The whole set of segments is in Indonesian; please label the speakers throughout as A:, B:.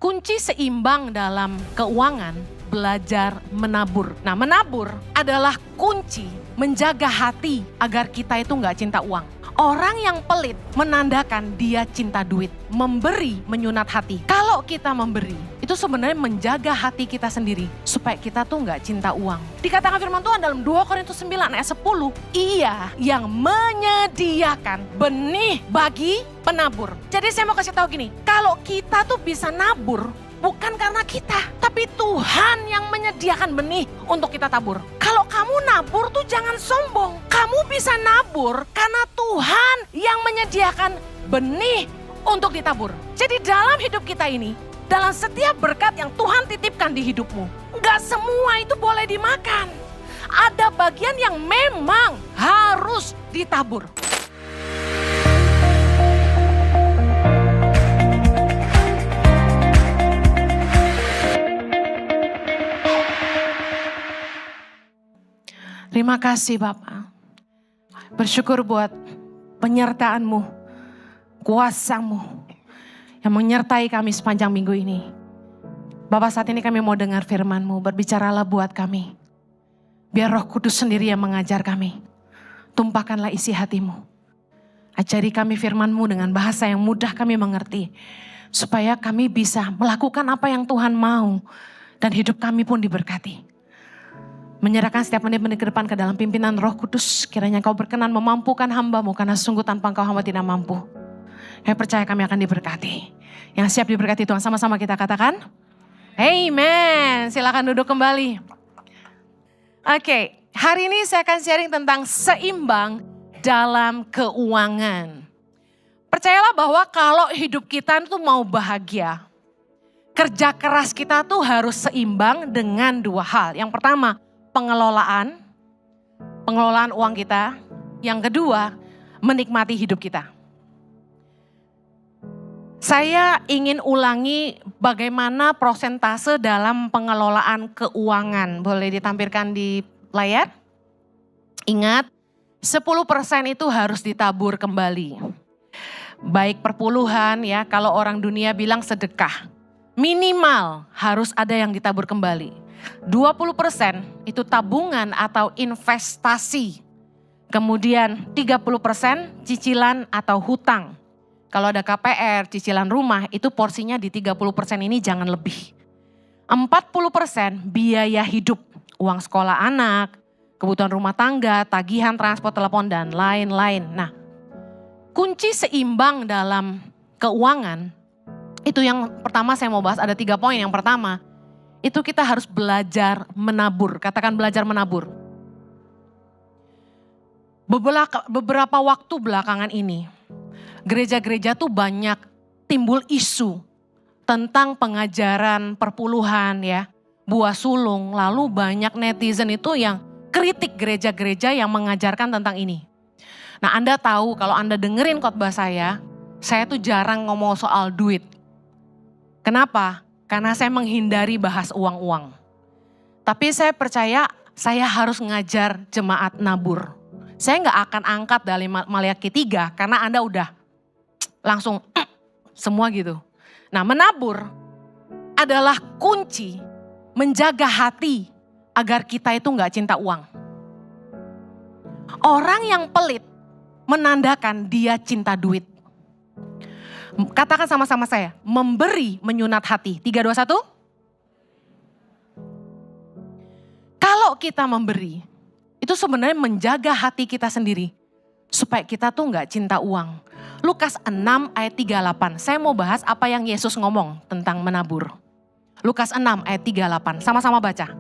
A: Kunci seimbang dalam keuangan, belajar menabur. Nah, menabur adalah kunci menjaga hati agar kita itu nggak cinta uang. Orang yang pelit menandakan dia cinta duit. Memberi menyunat hati. Kalau kita memberi, itu sebenarnya menjaga hati kita sendiri. Supaya kita tuh nggak cinta uang. Dikatakan firman Tuhan dalam 2 Korintus 9 ayat 10. Ia yang menyediakan benih bagi penabur. Jadi saya mau kasih tahu gini. Kalau kita tuh bisa nabur, bukan karena kita, tapi Tuhan yang menyediakan benih untuk kita tabur. Kalau kamu nabur tuh jangan sombong. Kamu bisa nabur karena Tuhan yang menyediakan benih untuk ditabur. Jadi dalam hidup kita ini, dalam setiap berkat yang Tuhan titipkan di hidupmu, nggak semua itu boleh dimakan. Ada bagian yang memang harus ditabur. Terima kasih Bapak. Bersyukur buat penyertaan-Mu, kuasa-Mu yang menyertai kami sepanjang minggu ini. Bapak, saat ini kami mau dengar firman-Mu, berbicaralah buat kami. Biar Roh Kudus sendiri yang mengajar kami. Tumpahkanlah isi hati-Mu. Ajari kami firman-Mu dengan bahasa yang mudah kami mengerti. Supaya kami bisa melakukan apa yang Tuhan mau. Dan hidup kami pun diberkati. Menyerahkan setiap menit-menit ke depan ke dalam pimpinan Roh Kudus. Kiranya Kau berkenan memampukan hamba-Mu. Karena sungguh tanpa Engkau hamba tidak mampu. Saya percaya kami akan diberkati. Yang siap diberkati Tuhan, sama-sama kita katakan. Amen. Silakan duduk kembali. Oke, hari ini saya akan sharing tentang seimbang dalam keuangan. Percayalah bahwa kalau hidup kita itu mau bahagia, kerja keras kita tuh harus seimbang dengan dua hal. Yang pertama, pengelolaan uang kita. Yang kedua, menikmati hidup kita. Saya ingin ulangi bagaimana prosentase dalam pengelolaan keuangan. Boleh ditampilkan di layar? Ingat, 10% itu harus ditabur kembali. Baik perpuluhan ya, kalau orang dunia bilang sedekah. Minimal harus ada yang ditabur kembali. 20% itu tabungan atau investasi. Kemudian 30% cicilan atau hutang. Kalau ada KPR, cicilan rumah, itu porsinya di 30% ini jangan lebih. 40% biaya hidup, uang sekolah anak, kebutuhan rumah tangga, tagihan transport, telepon, dan lain-lain. Nah, kunci seimbang dalam keuangan, itu yang pertama saya mau bahas, ada 3 poin. Yang pertama, itu kita harus belajar menabur. Katakan belajar menabur. Beberapa waktu belakangan ini, gereja-gereja tuh banyak timbul isu tentang pengajaran perpuluhan ya, buah sulung. Lalu banyak netizen itu yang kritik gereja-gereja yang mengajarkan tentang ini. Nah, Anda tahu kalau Anda dengerin khotbah saya tuh jarang ngomong soal duit. Kenapa? Karena saya menghindari bahas uang-uang. Tapi saya percaya saya harus ngajar jemaat nabur. Saya gak akan angkat dari Maliaki 3 karena Anda udah langsung semua gitu. Nah, menabur adalah kunci menjaga hati agar kita itu gak cinta uang. Orang yang pelit menandakan dia cinta duit. Katakan sama-sama saya, memberi menyunat hati. 3, 2, 1. Kalau kita memberi, itu sebenarnya menjaga hati kita sendiri. Supaya kita tuh gak cinta uang. Lukas 6 ayat 38. Saya mau bahas apa yang Yesus ngomong tentang menabur. Lukas 6 ayat 38. Sama-sama baca.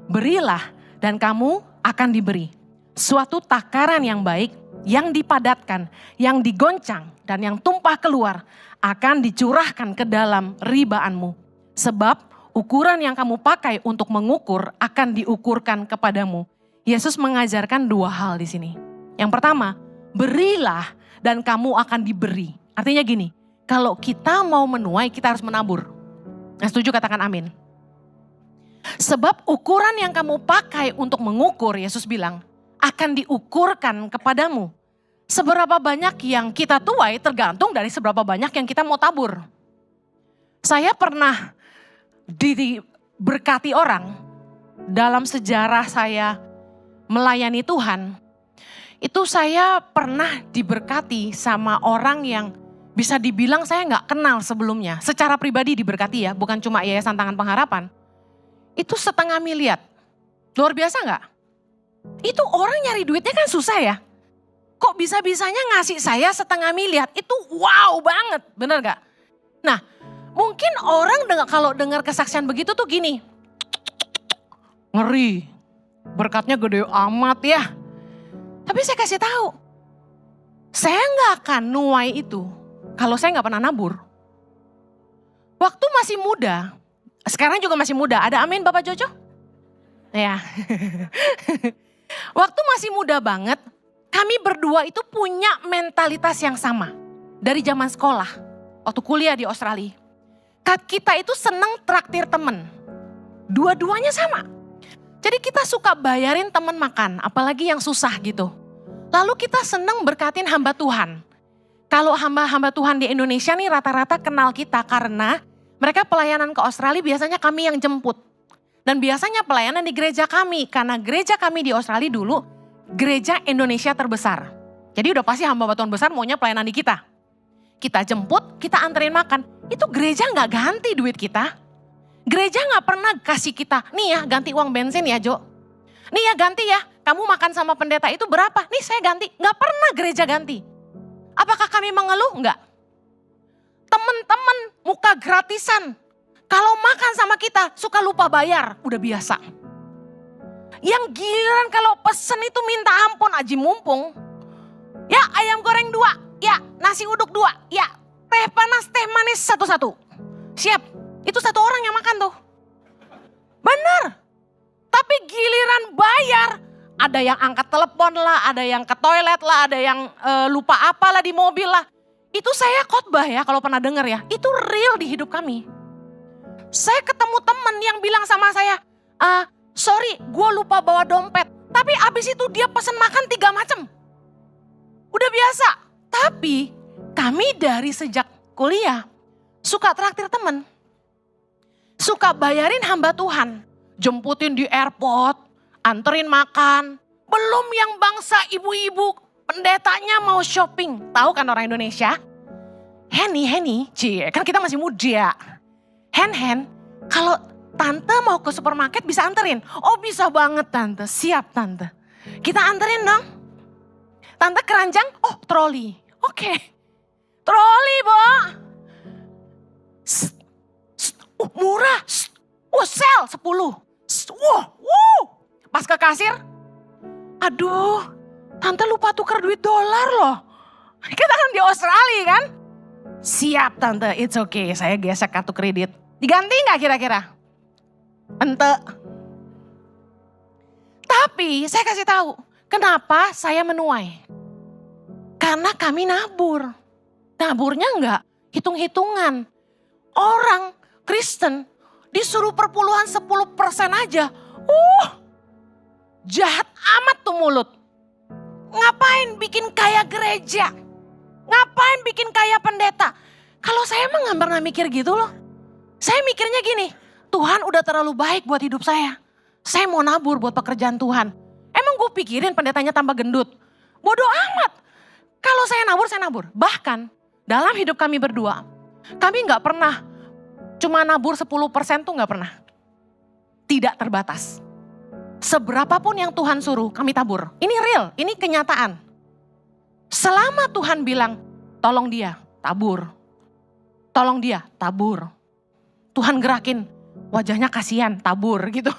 A: Berilah dan kamu akan diberi. Suatu takaran yang baik, yang dipadatkan, yang digoncang, dan yang tumpah keluar akan dicurahkan ke dalam ribaanmu. Sebab ukuran yang kamu pakai untuk mengukur akan diukurkan kepadamu. Yesus mengajarkan 2 hal di sini. Yang pertama, berilah dan kamu akan diberi. Artinya gini, kalau kita mau menuai kita harus menabur. Nah, setuju katakan amin. Sebab ukuran yang kamu pakai untuk mengukur, Yesus bilang, akan diukurkan kepadamu. Seberapa banyak yang kita tuai tergantung dari seberapa banyak yang kita mau tabur. Saya pernah diberkati orang dalam sejarah saya melayani Tuhan. Itu saya pernah diberkati sama orang yang bisa dibilang saya gak kenal sebelumnya. Secara pribadi diberkati ya, bukan cuma Yayasan Tangan Pengharapan. Itu 500 miliar. Luar biasa gak? Itu orang nyari duitnya kan susah ya. Kok bisa-bisanya ngasih saya 500 miliar? Itu wow banget, bener gak? Nah, mungkin orang kalau dengar kesaksian begitu tuh gini. Ngeri, berkatnya gede amat ya. Tapi saya kasih tahu, saya gak akan nuai itu kalau saya gak pernah nabur. Waktu masih muda, sekarang juga masih muda, ada amin Bapak Jojo? Ya. Waktu masih muda banget, kami berdua itu punya mentalitas yang sama. Dari zaman sekolah, waktu kuliah di Australia. Kita itu seneng traktir temen. Dua-duanya sama. Jadi kita suka bayarin temen makan, apalagi yang susah gitu. Lalu kita seneng berkatin hamba Tuhan. Kalau hamba-hamba Tuhan di Indonesia nih rata-rata kenal kita karena mereka pelayanan ke Australia biasanya kami yang jemput. Dan biasanya pelayanan di gereja kami, karena gereja kami di Australia dulu gereja Indonesia terbesar. Jadi udah pasti hamba Tuhan besar maunya pelayanan di kita. Kita jemput, kita anterin makan. Itu gereja gak ganti duit kita. Gereja gak pernah kasih kita, nih ya ganti uang bensin ya Jo. Nih ya ganti ya, kamu makan sama pendeta itu berapa? Nih saya ganti. Gak pernah gereja ganti. Apakah kami mengeluh? Enggak. Temen-temen muka gratisan. Kalau makan sama kita suka lupa bayar, udah biasa. Yang giliran kalau pesen itu minta ampun aji mumpung. Ya ayam goreng 2. Ya, nasi uduk 2. Ya, teh panas, teh manis 1-1. Siap, itu 1 orang yang makan tuh. Bener. Tapi giliran bayar, ada yang angkat telepon lah, ada yang ke toilet lah, ada yang lupa apalah di mobil lah. Itu saya khotbah ya, kalau pernah dengar ya. Itu real di hidup kami. Saya ketemu temen yang bilang sama saya, sorry gue lupa bawa dompet. Tapi abis itu dia pesen makan 3 macam. Udah biasa. Tapi kami dari sejak kuliah suka traktir temen. Suka bayarin hamba Tuhan. Jemputin di airport, anterin makan. Belum yang bangsa ibu-ibu pendetanya mau shopping. Tahu kan orang Indonesia? Henny, cie kan kita masih muda. Hen, kalau tante mau ke supermarket bisa anterin. Oh bisa banget tante, siap tante. Kita anterin dong. Tante keranjang, oh troli. Oke. Troli, Bo. Murah. Sel 10. Pas ke kasir, aduh, tante lupa tuker duit dolar loh. Kita kan di Australia kan? Siap tante, it's okay. Saya gesek kartu kredit. Diganti gak kira-kira? Ente. Tapi saya kasih tahu, kenapa saya menuai? Karena kami nabur. Naburnya enggak hitung-hitungan. Orang Kristen disuruh perpuluhan 10% aja. Jahat amat tuh mulut. Ngapain bikin kaya gereja? Ngapain bikin kaya pendeta? Kalau saya emang gak pernah mikir gitu loh. Saya mikirnya gini, Tuhan udah terlalu baik buat hidup saya. Saya mau nabur buat pekerjaan Tuhan. Emang gue pikirin pendetanya tambah gendut. Bodoh amat. Kalau saya nabur. Bahkan dalam hidup kami berdua, kami gak pernah cuma nabur 10% tuh gak pernah. Tidak terbatas. Seberapapun yang Tuhan suruh kami tabur. Ini real, ini kenyataan. Selama Tuhan bilang, tolong dia, tabur. Tolong dia, tabur. Tuhan gerakin, wajahnya kasihan, tabur gitu.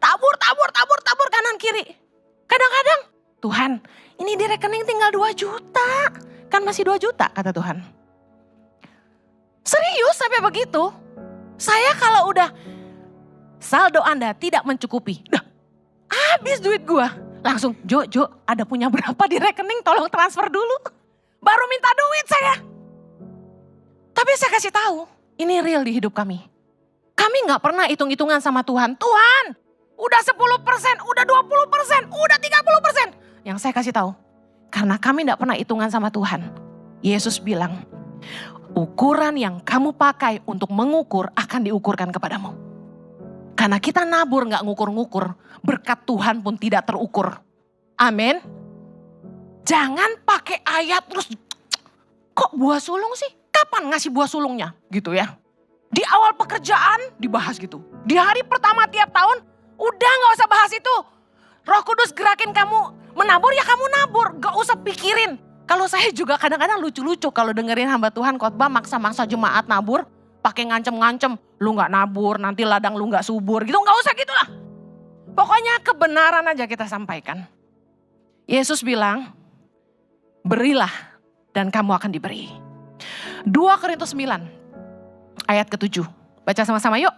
A: Tabur kanan kiri. Kadang-kadang, Tuhan ini di rekening tinggal 2 juta. Kan masih 2 juta kata Tuhan. Serius sampai begitu. Saya kalau udah saldo Anda tidak mencukupi. Habis duit gua. Langsung, Jo, ada punya berapa di rekening? Tolong transfer dulu. Baru minta duit saya. Tapi saya kasih tahu, ini real di hidup kami. Kami gak pernah hitung-hitungan sama Tuhan. Tuhan, udah 10%, udah 20%, udah 30%. Yang saya kasih tahu, karena kami gak pernah hitungan sama Tuhan. Yesus bilang, ukuran yang kamu pakai untuk mengukur akan diukurkan kepadamu. Karena kita nabur gak ngukur-ngukur, berkat Tuhan pun tidak terukur. Amin. Jangan pakai ayat terus, kok buah sulung sih? Kapan ngasih buah sulungnya? Gitu ya. Di awal pekerjaan dibahas gitu. Di hari pertama tiap tahun, udah gak usah bahas itu. Roh Kudus gerakin kamu menabur, ya kamu nabur. Gak usah pikirin. Kalau saya juga kadang-kadang lucu-lucu kalau dengerin hamba Tuhan khotbah maksa-maksa jemaat nabur. Pakai ngancem-ngancem, lu gak nabur, nanti ladang lu gak subur gitu. Gak usah gitulah. Pokoknya kebenaran aja kita sampaikan. Yesus bilang, berilah dan kamu akan diberi. 2 Korintus 9 ayat ke-7. Baca sama-sama yuk.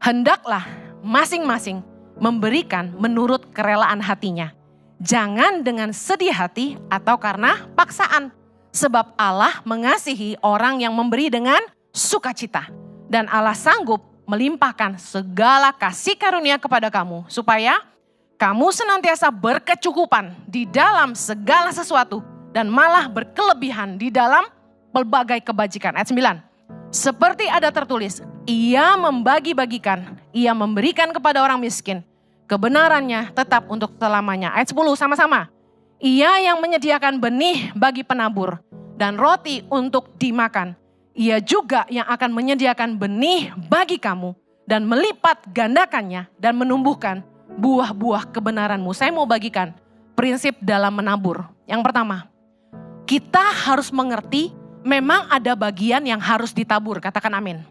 A: Hendaklah masing-masing memberikan menurut kerelaan hatinya. Jangan dengan sedih hati atau karena paksaan. Sebab Allah mengasihi orang yang memberi dengan sukacita. Dan Allah sanggup melimpahkan segala kasih karunia kepada kamu. Supaya kamu senantiasa berkecukupan di dalam segala sesuatu. Dan malah berkelebihan di dalam berbagai kebajikan. Ayat 9. Seperti ada tertulis, ia membagi-bagikan, ia memberikan kepada orang miskin. Kebenarannya tetap untuk selamanya. Ayat 10 sama-sama. Ia yang menyediakan benih bagi penabur dan roti untuk dimakan. Ia juga yang akan menyediakan benih bagi kamu dan melipat gandakannya dan menumbuhkan buah-buah kebenaranmu. Saya mau bagikan prinsip dalam menabur. Yang pertama, kita harus mengerti memang ada bagian yang harus ditabur. Katakan amin.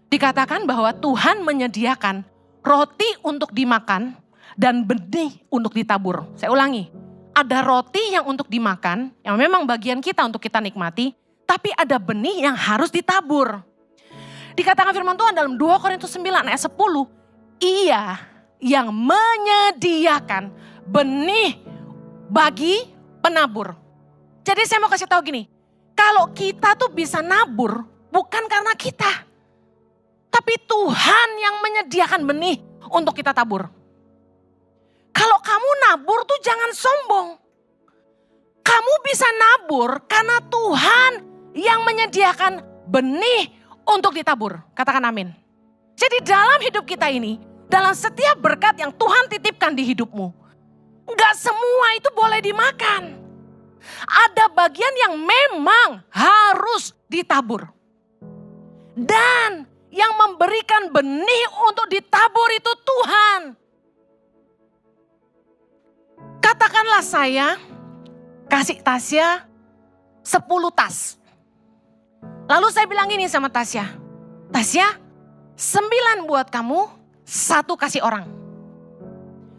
A: Dikatakan bahwa Tuhan menyediakan roti untuk dimakan dan benih untuk ditabur. Saya ulangi, ada roti yang untuk dimakan, yang memang bagian kita untuk kita nikmati, tapi ada benih yang harus ditabur. Dikatakan firman Tuhan dalam 2 Korintus 9 ayat 10, ia yang menyediakan benih bagi penabur. Jadi saya mau kasih tahu gini, kalau kita tuh bisa nabur bukan karena kita, tapi Tuhan yang menyediakan benih untuk kita tabur. Kalau kamu nabur tuh jangan sombong. Kamu bisa nabur karena Tuhan yang menyediakan benih untuk ditabur. Katakan amin. Jadi dalam hidup kita ini, dalam setiap berkat yang Tuhan titipkan di hidupmu, gak semua itu boleh dimakan. Ada bagian yang memang harus ditabur. Dan yang memberikan benih untuk ditabur itu Tuhan. Katakanlah saya kasih Tasya 10 tas. Lalu saya bilang gini sama Tasya, Tasya 9 buat kamu, 1 kasih orang.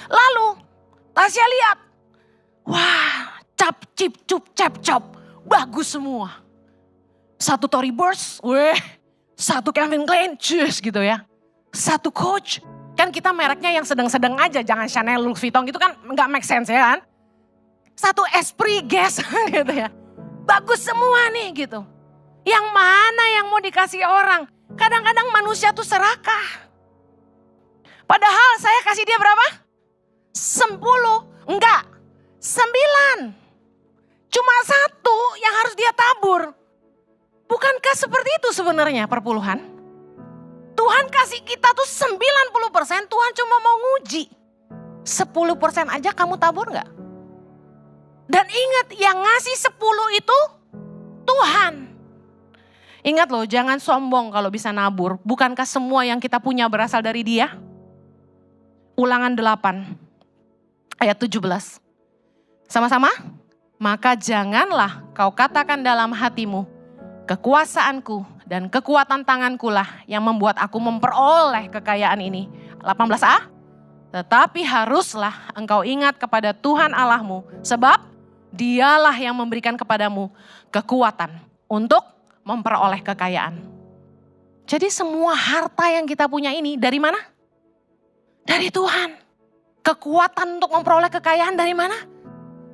A: Lalu Tasya lihat, wah cap cip cup cap cop, bagus semua. 1 Tory Burch, 1 Calvin Klein, cus gitu ya. 1 Coach, kan kita mereknya yang sedang-sedang aja, jangan Chanel, Louis Vuitton gitu kan nggak make sense ya kan. 1 Esprit Guess gitu ya. Bagus semua nih gitu. Yang mana yang mau dikasih orang? Kadang-kadang manusia tuh serakah. Padahal saya kasih dia berapa? 10, enggak, 9. Cuma 1 yang harus dia tabur. Bukankah seperti itu sebenarnya perpuluhan? Tuhan kasih kita tuh 90%, Tuhan cuma mau nguji. 10% aja kamu tabur gak? Dan ingat yang ngasih 10 itu Tuhan. Ingat loh, jangan sombong kalau bisa nabur. Bukankah semua yang kita punya berasal dari Dia? Ulangan 8 ayat 17. Sama-sama? Maka janganlah kau katakan dalam hatimu, kekuasaanku dan kekuatan tanganku lah yang membuat aku memperoleh kekayaan ini. 18a. Tetapi haruslah engkau ingat kepada Tuhan Allahmu, sebab Dialah yang memberikan kepadamu kekuatan untuk memperoleh kekayaan. Jadi semua harta yang kita punya ini dari mana? Dari Tuhan. Kekuatan untuk memperoleh kekayaan dari mana?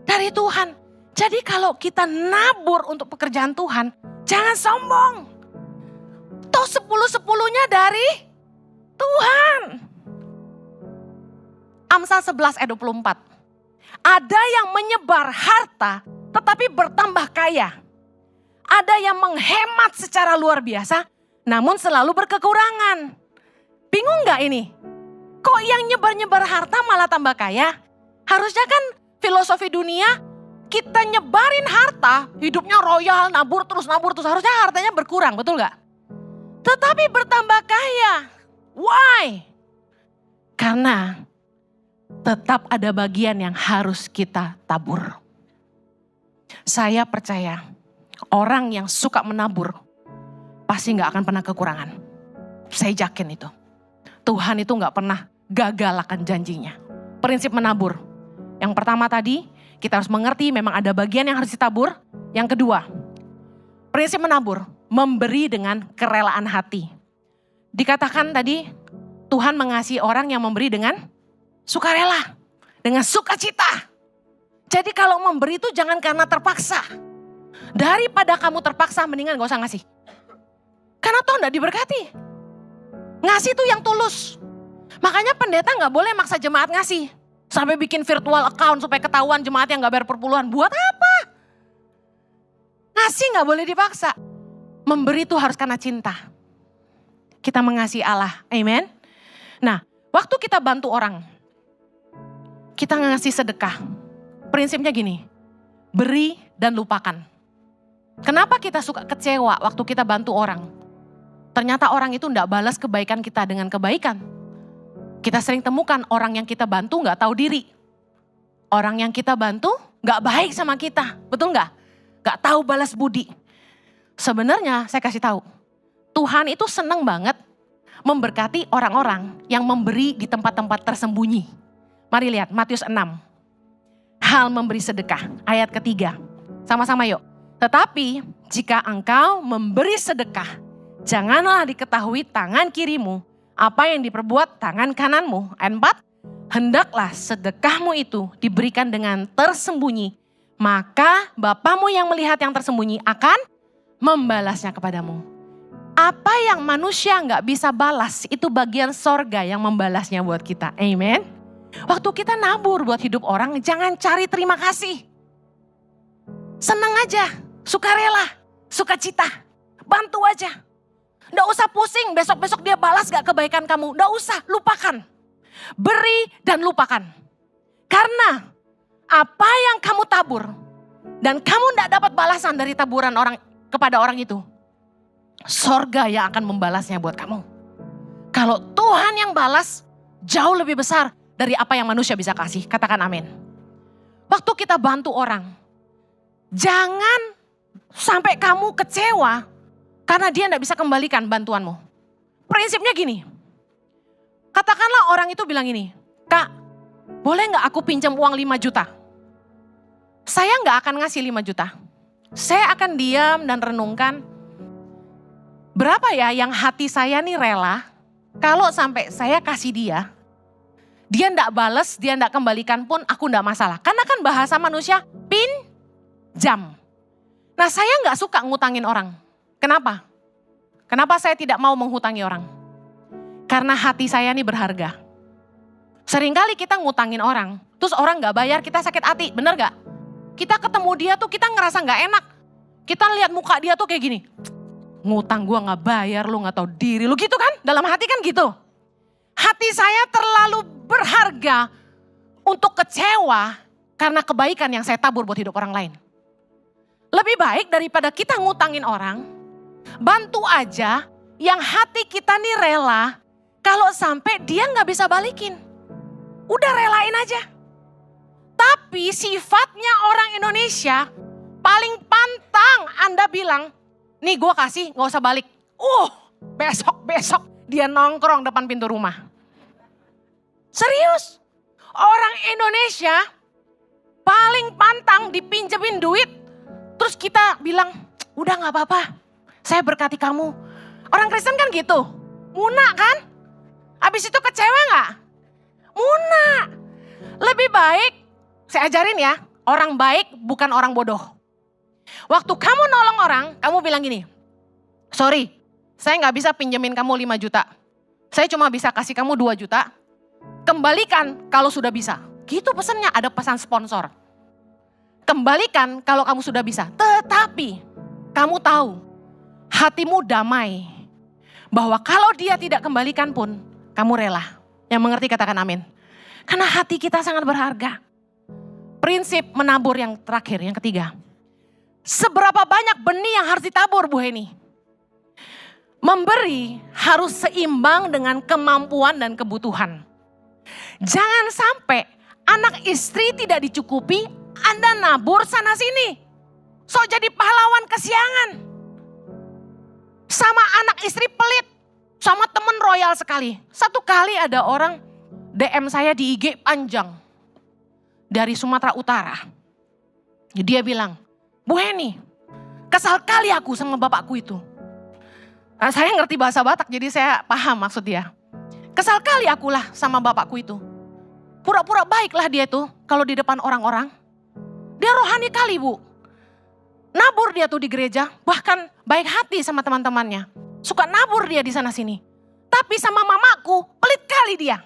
A: Dari Tuhan. Jadi kalau kita nabur untuk pekerjaan Tuhan, jangan sombong. Toh 10-10-nya dari Tuhan. Amsal 11 ayat 24. Ada yang menyebar harta tetapi bertambah kaya. Ada yang menghemat secara luar biasa, namun selalu berkekurangan. Bingung gak ini? Kok yang nyebar-nyebar harta malah tambah kaya? Harusnya kan filosofi dunia, kita nyebarin harta, hidupnya royal, nabur terus. Harusnya hartanya berkurang, betul gak? Tetapi bertambah kaya. Why? Karena tetap ada bagian yang harus kita tabur. Saya percaya orang yang suka menabur pasti gak akan pernah kekurangan. Saya yakin itu. Tuhan itu gak pernah gagal akan janjinya. Prinsip menabur. Yang pertama tadi, kita harus mengerti memang ada bagian yang harus ditabur. Yang kedua, prinsip menabur, memberi dengan kerelaan hati. Dikatakan tadi, Tuhan mengasihi orang yang memberi dengan sukarela, dengan sukacita. Jadi kalau memberi itu jangan karena terpaksa. Daripada kamu terpaksa, mendingan gak usah ngasih. Karena Tuhan gak diberkati. Ngasih itu yang tulus. Makanya pendeta gak boleh maksa jemaat ngasih. Sampai bikin virtual account supaya ketahuan jemaat yang gak bayar perpuluhan. Buat apa? Ngasih gak boleh dipaksa. Memberi itu harus karena cinta. Kita mengasihi Allah. Amen. Nah, waktu kita bantu orang, kita ngasih sedekah. Prinsipnya gini, beri dan lupakan. Kenapa kita suka kecewa waktu kita bantu orang? Ternyata orang itu gak balas kebaikan kita dengan kebaikan. Kita sering temukan orang yang kita bantu gak tahu diri. Orang yang kita bantu gak baik sama kita. Betul gak? Gak tahu balas budi. Sebenarnya saya kasih tahu. Tuhan itu senang banget memberkati orang-orang yang memberi di tempat-tempat tersembunyi. Mari lihat Matius 6. Hal memberi sedekah. Ayat ketiga. Sama-sama yuk. Tetapi jika engkau memberi sedekah, janganlah diketahui tangan kirimu apa yang diperbuat tangan kananmu. Ayat 4, hendaklah sedekahmu itu diberikan dengan tersembunyi. Maka Bapamu yang melihat yang tersembunyi akan membalasnya kepadamu. Apa yang manusia gak bisa balas, itu bagian sorga yang membalasnya buat kita. Amen. Waktu kita nabur buat hidup orang, jangan cari terima kasih. Senang aja, sukarela, sukacita, bantu aja. Nggak usah pusing, besok-besok dia balas gak kebaikan kamu. Nggak usah, lupakan. Beri dan lupakan. Karena apa yang kamu tabur dan kamu nggak dapat balasan dari taburan orang kepada orang itu, sorga yang akan membalasnya buat kamu. Kalau Tuhan yang balas, jauh lebih besar dari apa yang manusia bisa kasih. Katakan amin. Waktu kita bantu orang, jangan sampai kamu kecewa karena dia tidak bisa kembalikan bantuanmu. Prinsipnya gini, katakanlah orang itu bilang ini, Kak, boleh gak aku pinjam uang 5 juta? Saya gak akan ngasih 5 juta. Saya akan diam dan renungkan, berapa ya yang hati saya nih rela, kalau sampai saya kasih dia gak bales, dia gak kembalikan pun aku gak masalah. Karena kan bahasa manusia, pinjam. Nah saya gak suka ngutangin orang. Kenapa? Kenapa saya tidak mau menghutangi orang? Karena hati saya ini berharga. Seringkali kita ngutangin orang, terus orang gak bayar, kita sakit hati, bener gak? Kita ketemu dia tuh kita ngerasa gak enak. Kita lihat muka dia tuh kayak gini, ngutang gua gak bayar, lu gak tahu diri, lu gitu kan? Dalam hati kan gitu. Hati saya terlalu berharga untuk kecewa karena kebaikan yang saya tabur buat hidup orang lain. Lebih baik daripada kita ngutangin orang, bantu aja yang hati kita nih rela kalau sampai dia gak bisa balikin. Udah relain aja. Tapi sifatnya orang Indonesia paling pantang Anda bilang, nih gue kasih gak usah balik. Besok dia nongkrong depan pintu rumah. Serius. Orang Indonesia paling pantang dipinjemin duit. Terus kita bilang, udah gak apa-apa, saya berkati kamu. Orang Kristen kan gitu, muna kan? Habis itu kecewa gak? Muna. Lebih baik, saya ajarin ya, orang baik bukan orang bodoh. Waktu kamu nolong orang, kamu bilang gini, sorry, saya gak bisa pinjemin kamu 5 juta. Saya cuma bisa kasih kamu 2 juta, kembalikan kalau sudah bisa. Gitu pesannya, ada pesan sponsor. Kembalikan kalau kamu sudah bisa. Tetapi kamu tahu, hatimu damai, bahwa kalau dia tidak kembalikan pun, kamu rela. Yang mengerti katakan amin. Karena hati kita sangat berharga. Prinsip menabur yang terakhir, yang ketiga. Seberapa banyak benih yang harus ditabur, Bu Heni? Memberi harus seimbang dengan kemampuan dan kebutuhan. Jangan sampai anak istri tidak dicukupi, Anda nabur sana sini. So jadi pahlawan kesiangan. Sama anak istri pelit, sama temen royal sekali. Satu kali ada orang DM saya di IG panjang. Dari Sumatera Utara. Dia bilang, Bu Heni, kesal kali aku sama bapakku itu. Nah, saya ngerti bahasa Batak jadi saya paham maksud dia. Kesal kali akulah sama bapakku itu. Pura-pura baiklah dia tuh kalau di depan orang-orang. Dia rohani kali, Bu. Nabur dia tuh di gereja, bahkan baik hati sama teman-temannya. Suka nabur dia di sana sini. Tapi sama mamaku, pelit kali dia.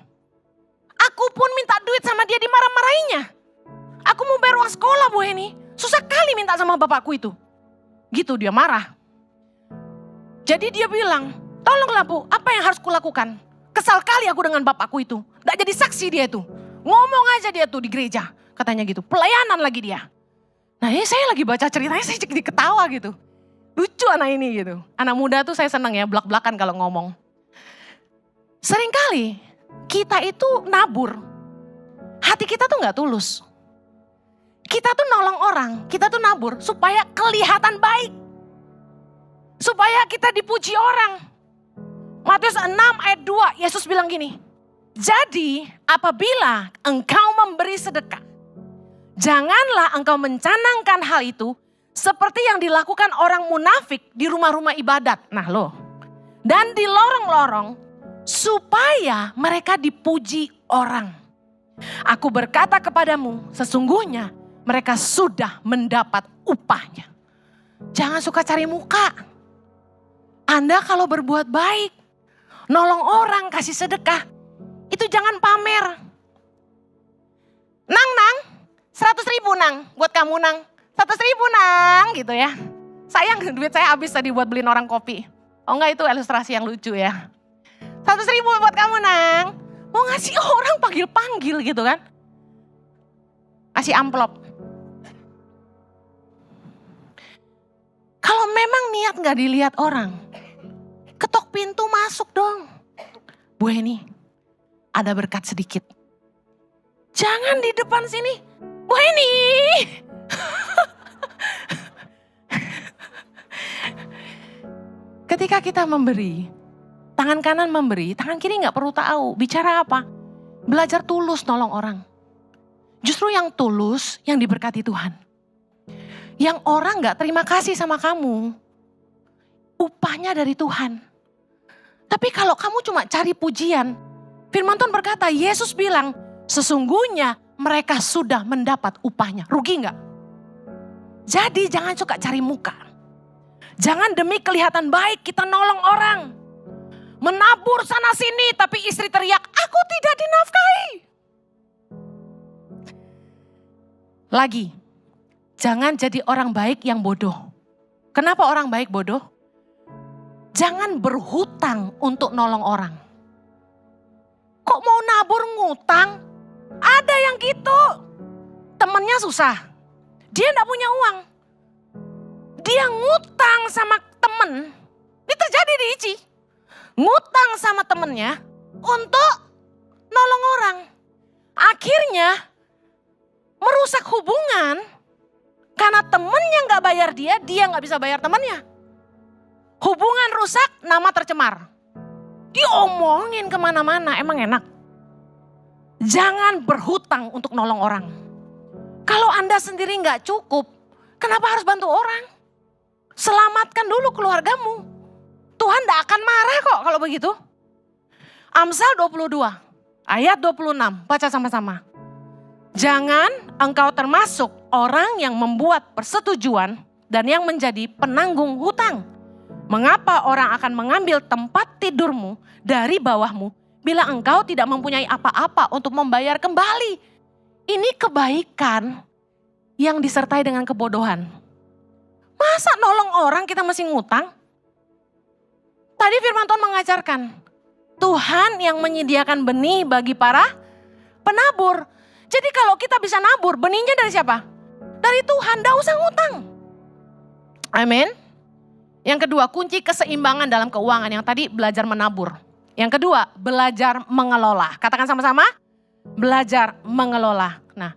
A: Aku pun minta duit sama dia, dimarah-marahinya. Aku mau bayar uang sekolah, Bu Heni. Susah kali minta sama bapakku itu. Gitu dia marah. Jadi dia bilang, tolonglah Bu, apa yang harus kulakukan? Kesal kali aku dengan bapakku itu. Gak jadi saksi dia itu. Ngomong aja dia tuh di gereja. Katanya gitu, pelayanan lagi dia. Nah ini saya lagi baca ceritanya, saya jadi ketawa gitu. Lucu anak ini gitu. Anak muda tuh saya senang ya, belak-belakan kalau ngomong. Seringkali kita itu nabur. Hati kita tuh gak tulus. Kita tuh nolong orang, kita tuh nabur supaya kelihatan baik. Supaya kita dipuji orang. Matius 6 ayat 2, Yesus bilang gini. Jadi apabila engkau memberi sedekah, janganlah engkau mencanangkan hal itu seperti yang dilakukan orang munafik di rumah-rumah ibadat. Nah loh, dan di lorong-lorong supaya mereka dipuji orang. Aku berkata kepadamu, sesungguhnya mereka sudah mendapat upahnya. Jangan suka cari muka. Anda kalau berbuat baik, nolong orang, kasih sedekah, itu jangan pamer. Nang, 100.000 nang, buat kamu nang. 100.000 nang, gitu ya. Sayang duit saya habis tadi buat beliin orang kopi. Oh enggak, itu ilustrasi yang lucu ya. 100.000 buat kamu nang. Mau ngasih orang panggil-panggil gitu kan. Kasih amplop. Kalau memang niat gak dilihat orang, ketok pintu masuk dong. Bu Heni, ada berkat sedikit. Jangan di depan sini. Bu Heni. Ketika kita memberi, tangan kanan memberi, tangan kiri gak perlu tahu. Bicara apa? Belajar tulus nolong orang. Justru yang tulus, yang diberkati Tuhan. Yang orang gak terima kasih sama kamu, upahnya dari Tuhan. Tapi kalau kamu cuma cari pujian, firman Tuhan berkata, Yesus bilang, sesungguhnya mereka sudah mendapat upahnya. Rugi gak? Jadi jangan suka cari muka. Jangan demi kelihatan baik kita nolong orang. Menabur sana sini tapi istri teriak, aku tidak dinafkahi. Lagi, jangan jadi orang baik yang bodoh. Kenapa orang baik bodoh? Jangan berhutang untuk nolong orang. Kok mau nabur ngutang? Ada yang gitu. Temennya susah. Dia gak punya uang. Dia ngutang sama temen. Ini terjadi di ICI. Ngutang sama temennya untuk nolong orang. Akhirnya merusak hubungan. Karena temennya gak bayar dia gak bisa bayar temennya. Hubungan rusak, nama tercemar. Diomongin kemana-mana, emang enak. Jangan berhutang untuk nolong orang. Kalau Anda sendiri gak cukup, kenapa harus bantu orang? Selamatkan dulu keluargamu. Tuhan gak akan marah kok kalau begitu. Amsal 22 ayat 26, baca sama-sama. Jangan engkau termasuk orang yang membuat persetujuan dan yang menjadi penanggung hutang. Mengapa orang akan mengambil tempat tidurmu dari bawahmu bila engkau tidak mempunyai apa-apa untuk membayar kembali? Ini kebaikan yang disertai dengan kebodohan. Masa nolong orang kita mesti ngutang? Tadi firman Tuhan mengajarkan, Tuhan yang menyediakan benih bagi para penabur. Jadi kalau kita bisa nabur, benihnya dari siapa? Dari Tuhan, gak usah ngutang. Amin. Yang kedua, kunci keseimbangan dalam keuangan. Yang tadi belajar menabur. Yang kedua, belajar mengelola. Katakan sama-sama, belajar mengelola. Nah,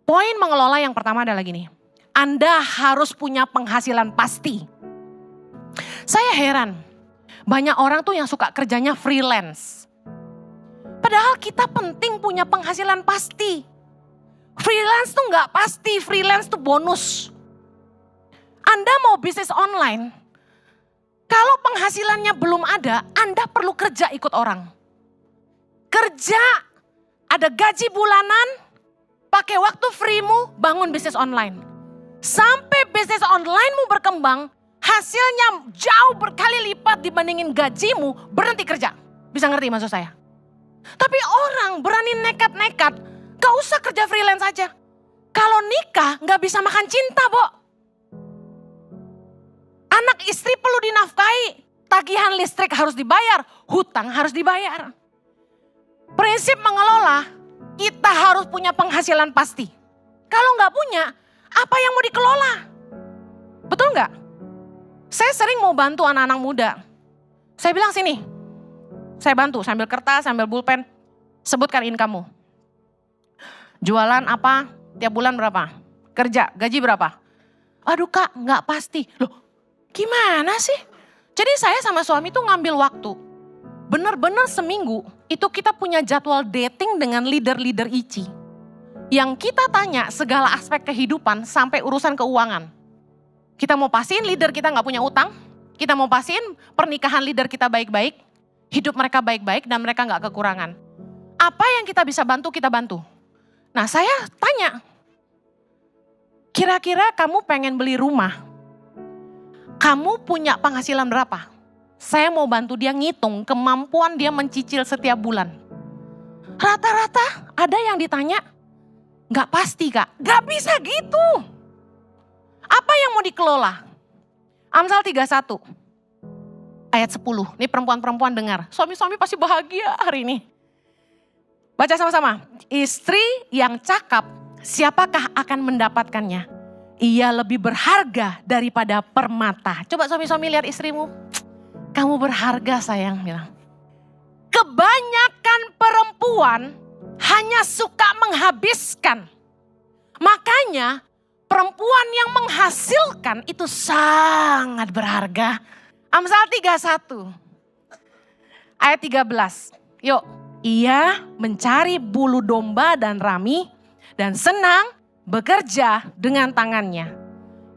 A: poin mengelola yang pertama adalah gini. Anda harus punya penghasilan pasti. Saya heran, banyak orang tuh yang suka kerjanya freelance. Padahal kita penting punya penghasilan pasti. Freelance tuh gak pasti, freelance tuh bonus. Anda mau bisnis online, kalau penghasilannya belum ada, Anda perlu kerja ikut orang. Kerja, ada gaji bulanan, pakai waktu freemu, bangun bisnis online. Sampai bisnis onlinemu berkembang, hasilnya jauh berkali lipat dibandingin gajimu, berhenti kerja. Bisa ngerti maksud saya? Tapi orang berani nekat-nekat, gak usah kerja freelance aja. Kalau nikah gak bisa makan cinta, Bo. Anak istri perlu dinafkahi, tagihan listrik harus dibayar, hutang harus dibayar. Prinsip mengelola, kita harus punya penghasilan pasti. Kalau gak punya, apa yang mau dikelola? Betul gak? Saya sering mau bantu anak-anak muda. Saya bilang sini, saya bantu sambil kertas, sambil pulpen, sebutkan income-mu. Jualan apa, tiap bulan berapa? Kerja, gaji berapa? Aduh Kak, gak pasti. Loh, gimana sih? Jadi saya sama suami tuh ngambil waktu. Bener-bener seminggu, itu kita punya jadwal dating dengan leader-leader ICI. Yang kita tanya segala aspek kehidupan sampai urusan keuangan. Kita mau pastiin leader kita gak punya utang. Kita mau pastiin pernikahan leader kita baik-baik. Hidup mereka baik-baik dan mereka gak kekurangan. Apa yang kita bisa bantu, kita bantu. Nah saya tanya, kira-kira kamu pengen beli rumah, kamu punya penghasilan berapa? Saya mau bantu dia ngitung kemampuan dia mencicil setiap bulan. Rata-rata ada yang ditanya, gak pasti Kak, gak bisa gitu. Apa yang mau dikelola? Amsal 31 ayat 10, ini perempuan-perempuan dengar. Suami-suami pasti bahagia hari ini. Baca sama-sama. Istri yang cakap, siapakah akan mendapatkannya? Ia lebih berharga daripada permata. Coba suami-suami lihat istrimu. Kamu berharga sayang, bilang. Kebanyakan perempuan hanya suka menghabiskan. Makanya perempuan yang menghasilkan itu sangat berharga. Amsal 31 ayat 13. Yuk. Ia mencari bulu domba dan rami dan senang bekerja dengan tangannya.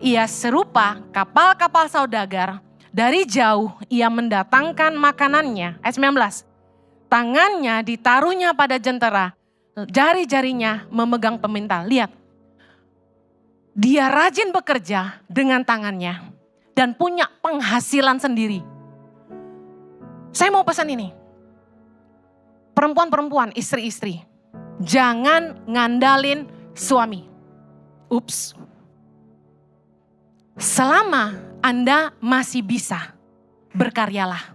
A: Ia serupa kapal-kapal saudagar, dari jauh ia mendatangkan makanannya. Ayat 19. Tangannya ditaruhnya pada jentera, jari-jarinya memegang pemintal. Lihat, dia rajin bekerja dengan tangannya dan punya penghasilan sendiri. Saya mau pesan ini. Perempuan-perempuan, istri-istri, jangan ngandalin suami. Ups. Selama Anda masih bisa, berkaryalah.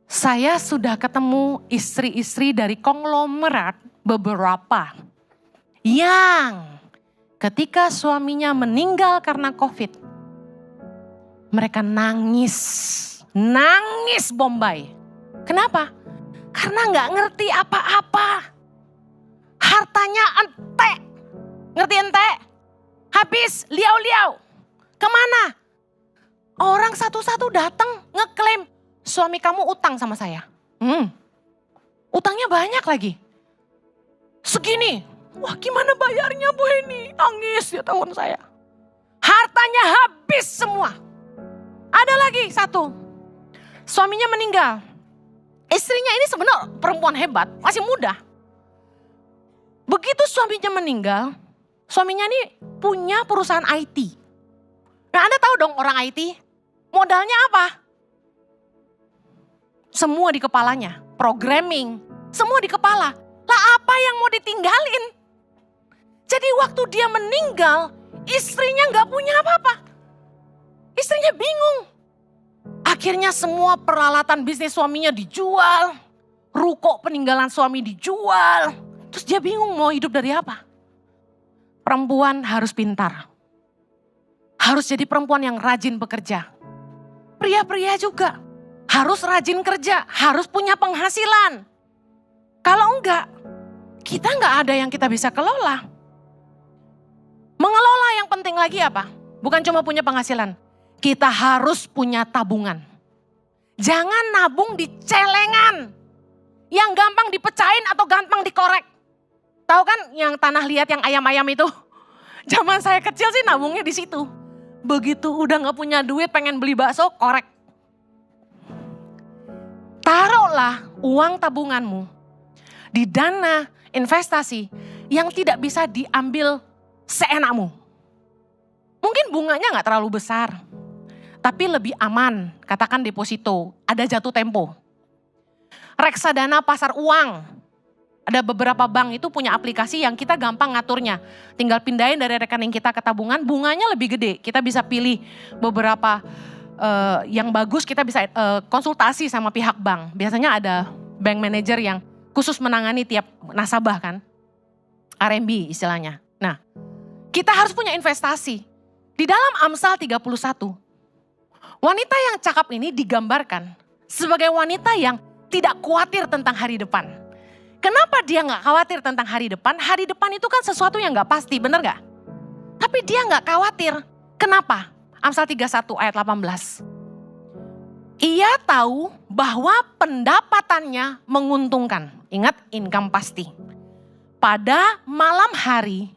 A: Saya sudah ketemu istri-istri dari konglomerat beberapa yang ketika suaminya meninggal karena COVID, mereka nangis bombay. Kenapa? Karena gak ngerti apa-apa. Hartanya ente. Ngerti ente? Habis liau-liau. Kemana? Orang satu-satu datang ngeklaim, suami kamu utang sama saya. Utangnya banyak lagi. Segini. Wah gimana bayarnya Bu Heni? Nangis ya tahun saya. Hartanya habis semua. Ada lagi satu. Suaminya meninggal. Istrinya ini sebenarnya perempuan hebat, masih muda. Begitu suaminya meninggal, suaminya ini punya perusahaan IT. Nah Anda tahu dong orang IT, modalnya apa? Semua di kepalanya, programming, semua di kepala. Lah apa yang mau ditinggalin? Jadi waktu dia meninggal, Istrinya nggak punya apa-apa. Istrinya bingung. Akhirnya semua peralatan bisnis suaminya dijual. Ruko peninggalan suami dijual. Terus dia bingung mau hidup dari apa. Perempuan harus pintar. Harus jadi perempuan yang rajin bekerja. Pria-pria juga harus rajin kerja, harus punya penghasilan. Kalau enggak, kita enggak ada yang kita bisa kelola. Mengelola yang penting lagi apa? Bukan cuma punya penghasilan. Kita harus punya tabungan. Jangan nabung di celengan. Yang gampang dipecahin atau gampang dikorek. Tahu kan yang tanah liat yang ayam-ayam itu? Zaman saya kecil sih nabungnya di situ. Begitu udah gak punya duit pengen beli bakso, korek. Taruhlah uang tabunganmu di dana investasi yang tidak bisa diambil seenakmu. Mungkin bunganya gak terlalu besar, tapi lebih aman. Katakan deposito, ada jatuh tempo. Reksadana pasar uang. Ada beberapa bank itu punya aplikasi yang kita gampang ngaturnya. Tinggal pindahin dari rekening kita ke tabungan, bunganya lebih gede. Kita bisa pilih beberapa yang bagus, kita bisa konsultasi sama pihak bank. Biasanya ada bank manager yang khusus menangani tiap nasabah kan. RMB istilahnya. Nah, kita harus punya investasi. Di dalam Amsal 31, wanita yang cakap ini digambarkan sebagai wanita yang tidak khawatir tentang hari depan. Kenapa dia gak khawatir tentang hari depan? Hari depan itu kan sesuatu yang gak pasti, bener gak? Tapi dia gak khawatir. Kenapa? Amsal 31 ayat 18. Ia tahu bahwa pendapatannya menguntungkan. Ingat, income pasti. Pada malam hari,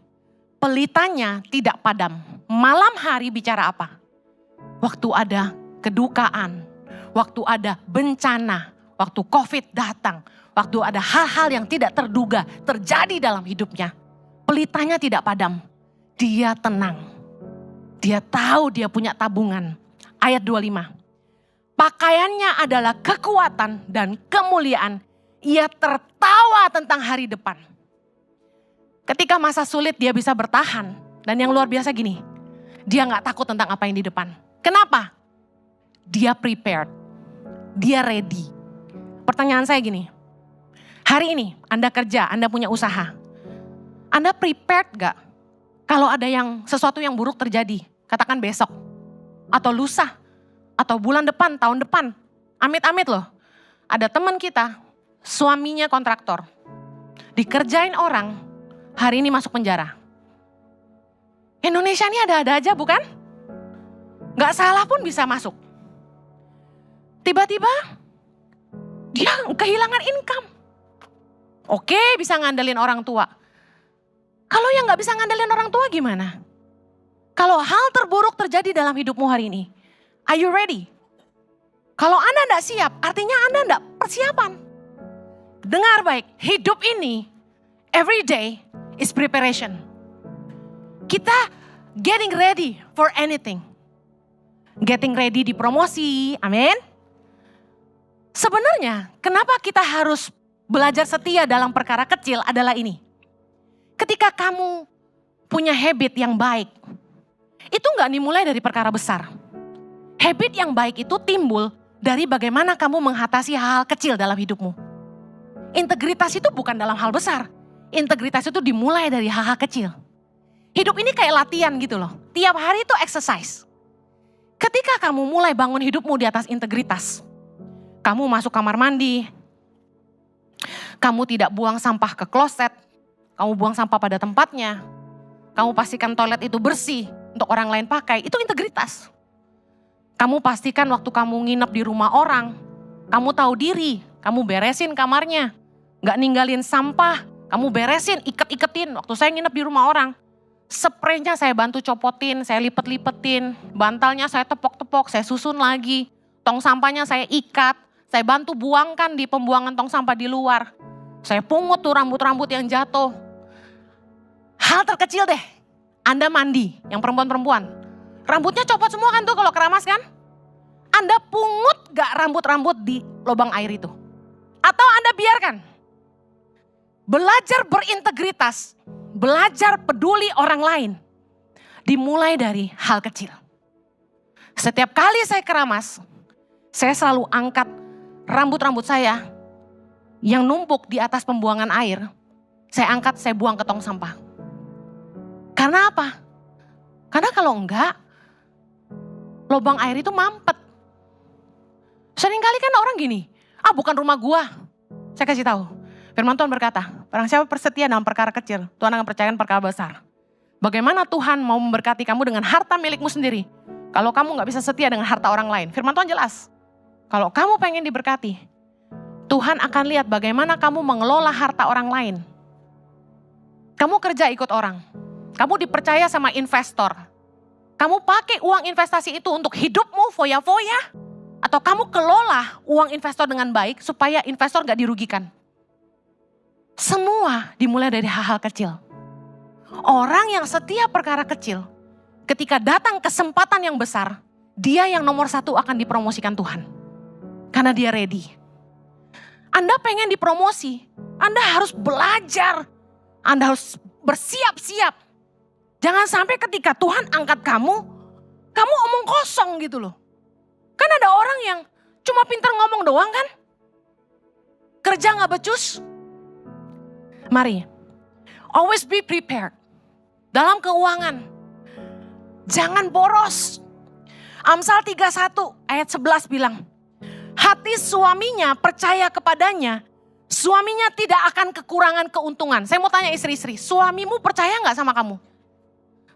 A: pelitanya tidak padam. Malam hari bicara apa? Waktu ada kedukaan, waktu ada bencana, waktu COVID datang, waktu ada hal-hal yang tidak terduga terjadi dalam hidupnya. Pelitanya tidak padam. Dia tenang. Dia tahu dia punya tabungan. Ayat 25. Pakaiannya adalah kekuatan dan kemuliaan. Ia tertawa tentang hari depan. Ketika masa sulit dia bisa bertahan. Dan yang luar biasa gini. Dia gak takut tentang apa yang di depan. Kenapa? Dia prepared. Dia ready. Pertanyaan saya gini. Hari ini Anda kerja, Anda punya usaha. Anda prepared gak? Kalau ada sesuatu yang buruk terjadi, katakan besok. Atau lusa. Atau bulan depan, tahun depan. Amit-amit loh. Ada teman kita, suaminya kontraktor. Dikerjain orang, hari ini masuk penjara. Indonesia ini ada-ada aja bukan? Gak salah pun bisa masuk. Tiba-tiba dia kehilangan income. Oke, bisa ngandelin orang tua. Kalau yang gak bisa ngandelin orang tua gimana? Kalau hal terburuk terjadi dalam hidupmu hari ini, are you ready? Kalau Anda gak siap, artinya Anda gak persiapan. Dengar baik, hidup ini, every day is preparation. Kita getting ready for anything. Getting ready di promosi, amin. Sebenarnya, kenapa kita harus belajar setia dalam perkara kecil adalah ini. Ketika kamu punya habit yang baik, itu gak dimulai dari perkara besar. Habit yang baik itu timbul dari bagaimana kamu mengatasi hal-hal kecil dalam hidupmu. Integritas itu bukan dalam hal besar. Integritas itu dimulai dari hal-hal kecil. Hidup ini kayak latihan gitu loh. Tiap hari itu exercise. Ketika kamu mulai bangun hidupmu di atas integritas, kamu masuk kamar mandi, kamu tidak buang sampah ke kloset, kamu buang sampah pada tempatnya, kamu pastikan toilet itu bersih untuk orang lain pakai, itu integritas. Kamu pastikan waktu kamu nginep di rumah orang, kamu tahu diri, kamu beresin kamarnya, gak ninggalin sampah, kamu beresin, iket-iketin. Waktu saya nginep di rumah orang, spraynya saya bantu copotin, saya lipet-lipetin, bantalnya saya tepok-tepok, saya susun lagi, tong sampahnya saya ikat, saya bantu buangkan di pembuangan tong sampah di luar. Saya pungut tuh rambut-rambut yang jatuh. Hal terkecil deh, Anda mandi, yang perempuan-perempuan. Rambutnya copot semua kan tuh kalau keramas kan? Anda pungut gak rambut-rambut di lubang air itu? Atau Anda biarkan? Belajar berintegritas, belajar peduli orang lain. dimulai dari hal kecil. Setiap kali saya keramas, saya selalu angkat rambut-rambut saya yang numpuk di atas pembuangan air. Saya angkat, saya buang ke tong sampah. Karena apa? Karena kalau enggak, lubang air itu mampet. Seringkali kan orang gini, bukan rumah gua. Saya kasih tahu, firman Tuhan berkata, barang siapa setia dalam perkara kecil, Tuhan akan percayakan perkara besar. Bagaimana Tuhan mau memberkati kamu dengan harta milikmu sendiri, kalau kamu gak bisa setia dengan harta orang lain? Firman Tuhan jelas, kalau kamu pengen diberkati, Tuhan akan lihat bagaimana kamu mengelola harta orang lain. Kamu kerja ikut orang, kamu dipercaya sama investor. Kamu pakai uang investasi itu untuk hidupmu foya-foya, atau kamu kelola uang investor dengan baik supaya investor gak dirugikan. Semua dimulai dari hal-hal kecil. Orang yang setia perkara kecil, ketika datang kesempatan yang besar, dia yang nomor satu akan dipromosikan Tuhan. Karena dia ready. Anda pengen dipromosi, Anda harus belajar, Anda harus bersiap-siap. Jangan sampai ketika Tuhan angkat kamu omong kosong gitu loh. Kan ada orang yang cuma pintar ngomong doang kan? Kerja gak becus. Mari, always be prepared. Dalam keuangan, jangan boros. Amsal 31 ayat 11 bilang, hati suaminya percaya kepadanya, suaminya tidak akan kekurangan keuntungan. Saya mau tanya istri-istri, suamimu percaya gak sama kamu?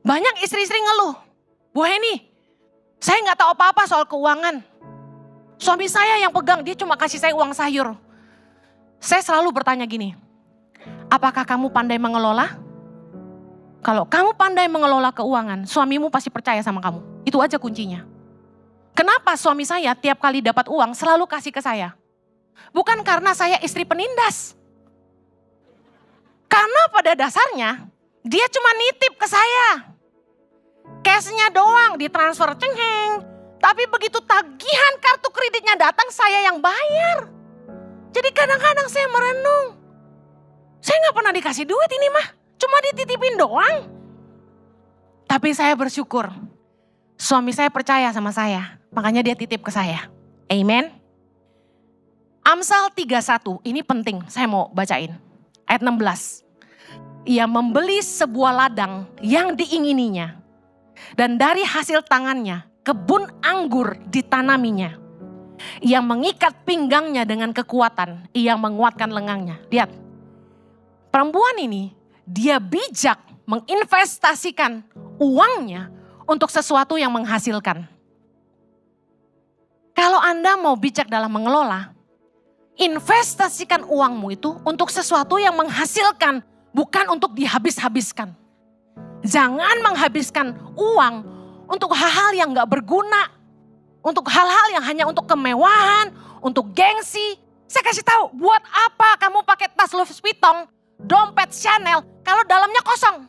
A: Banyak istri-istri ngeluh, Bu Heni, saya gak tahu apa-apa soal keuangan. Suami saya yang pegang, dia cuma kasih saya uang sayur. Saya selalu bertanya gini, apakah kamu pandai mengelola? Kalau kamu pandai mengelola keuangan, suamimu pasti percaya sama kamu. Itu aja kuncinya. Kenapa suami saya tiap kali dapat uang selalu kasih ke saya? Bukan karena saya istri penindas. Karena pada dasarnya, dia cuma nitip ke saya. Cashnya doang ditransfer cengeng. Tapi begitu tagihan kartu kreditnya datang, saya yang bayar. Jadi kadang-kadang saya merenung. Saya gak pernah dikasih duit ini mah. Cuma dititipin doang. Tapi saya bersyukur. Suami saya percaya sama saya. Makanya dia titip ke saya. Amen. Amsal 31. Ini penting. Saya mau bacain. Ayat 16. Ia membeli sebuah ladang yang diingininya. Dan dari hasil tangannya, kebun anggur ditanaminya. Ia mengikat pinggangnya dengan kekuatan. Ia menguatkan lengannya. Lihat. Perempuan ini, dia bijak menginvestasikan uangnya untuk sesuatu yang menghasilkan. Kalau Anda mau bijak dalam mengelola, investasikan uangmu itu untuk sesuatu yang menghasilkan, bukan untuk dihabis-habiskan. Jangan menghabiskan uang untuk hal-hal yang gak berguna, untuk hal-hal yang hanya untuk kemewahan, untuk gengsi. Saya kasih tahu, buat apa kamu pakai tas Louis Vuitton, dompet Chanel, kalau dalamnya kosong?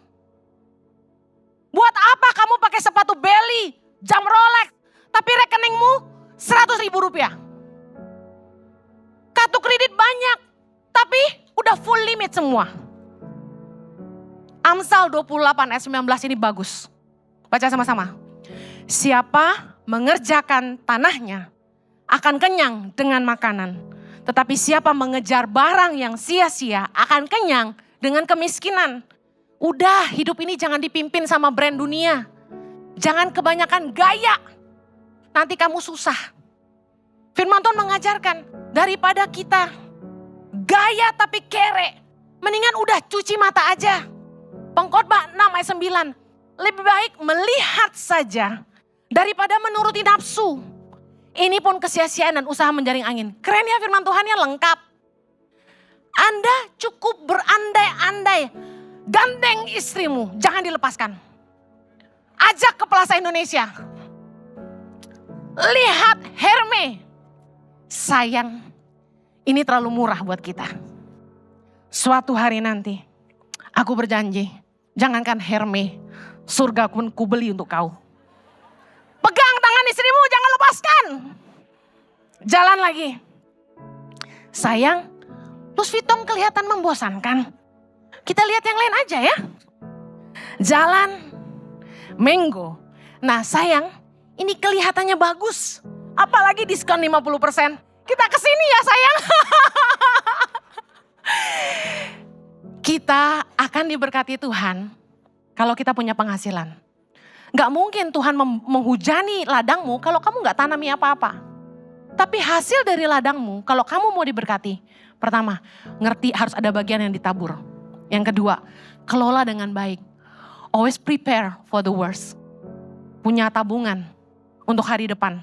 A: Buat apa kamu pakai sepatu Belly, jam Rolex, tapi rekeningmu 100.000 rupiah? Kartu kredit banyak, tapi udah full limit semua. Amsal 28 ayat 19 ini bagus. Baca sama-sama. Siapa mengerjakan tanahnya akan kenyang dengan makanan. Tetapi siapa mengejar barang yang sia-sia akan kenyang dengan kemiskinan. Udah, hidup ini jangan dipimpin sama brand dunia. Jangan kebanyakan gaya. Nanti kamu susah. Firman Tuhan mengajarkan, daripada kita gaya tapi kere, mendingan udah cuci mata aja. Pengkhotbah 6 ayat 9. Lebih baik melihat saja daripada menuruti nafsu. Ini pun kesia-siaan dan usaha menjaring angin. Keren ya firman Tuhannya, lengkap. Anda cukup berandai-andai. Gandeng istrimu, jangan dilepaskan. Ajak ke Plaza Indonesia. Lihat Hermes. Sayang, ini terlalu murah buat kita. Suatu hari nanti, aku berjanji, jangankan Hermes, surga pun kubeli untuk kau. Pegang tangan istrimu, jangan lepaskan. Jalan lagi. Sayang, Louis Vuitton kelihatan membosankan. Kita lihat yang lain aja ya. Jalan, mango. Nah sayang, ini kelihatannya bagus. Apalagi diskon 50%. Kita kesini ya sayang. Kita akan diberkati Tuhan kalau kita punya penghasilan. Gak mungkin Tuhan menghujani ladangmu kalau kamu gak tanami apa-apa. Tapi hasil dari ladangmu kalau kamu mau diberkati. Pertama, ngerti harus ada bagian yang ditabur. Yang kedua, kelola dengan baik. Always prepare for the worst. Punya tabungan untuk hari depan.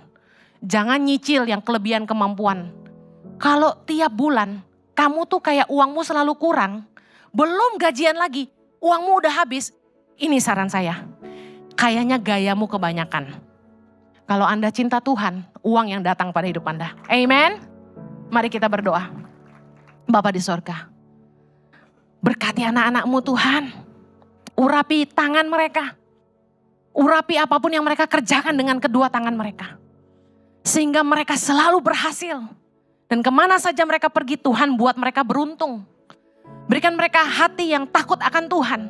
A: Jangan nyicil yang kelebihan kemampuan. Kalau tiap bulan kamu tuh kayak uangmu selalu kurang, belum gajian lagi, uangmu udah habis. Ini saran saya, kayaknya gayamu kebanyakan. Kalau Anda cinta Tuhan, uang yang datang pada hidup Anda. Amen. Mari kita berdoa. Bapa di sorga, berkati anak-anakmu Tuhan. Urapi tangan mereka. Urapi apapun yang mereka kerjakan dengan kedua tangan mereka. Sehingga mereka selalu berhasil. Dan kemana saja mereka pergi, Tuhan buat mereka beruntung. Berikan mereka hati yang takut akan Tuhan.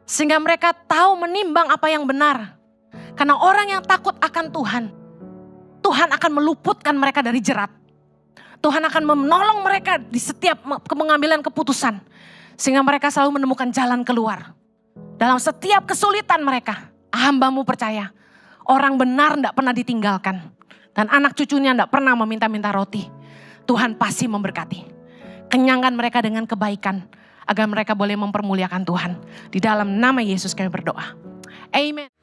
A: Sehingga mereka tahu menimbang apa yang benar. Karena orang yang takut akan Tuhan, Tuhan akan meluputkan mereka dari jerat. Tuhan akan menolong mereka di setiap pengambilan keputusan. Sehingga mereka selalu menemukan jalan keluar. Dalam setiap kesulitan mereka, hamba-Mu percaya, orang benar tidak pernah ditinggalkan. Dan anak cucunya tidak pernah meminta-minta roti. Tuhan pasti memberkati. Kenyangkan mereka dengan kebaikan, agar mereka boleh mempermuliakan Tuhan. Di dalam nama Yesus kami berdoa. Amen.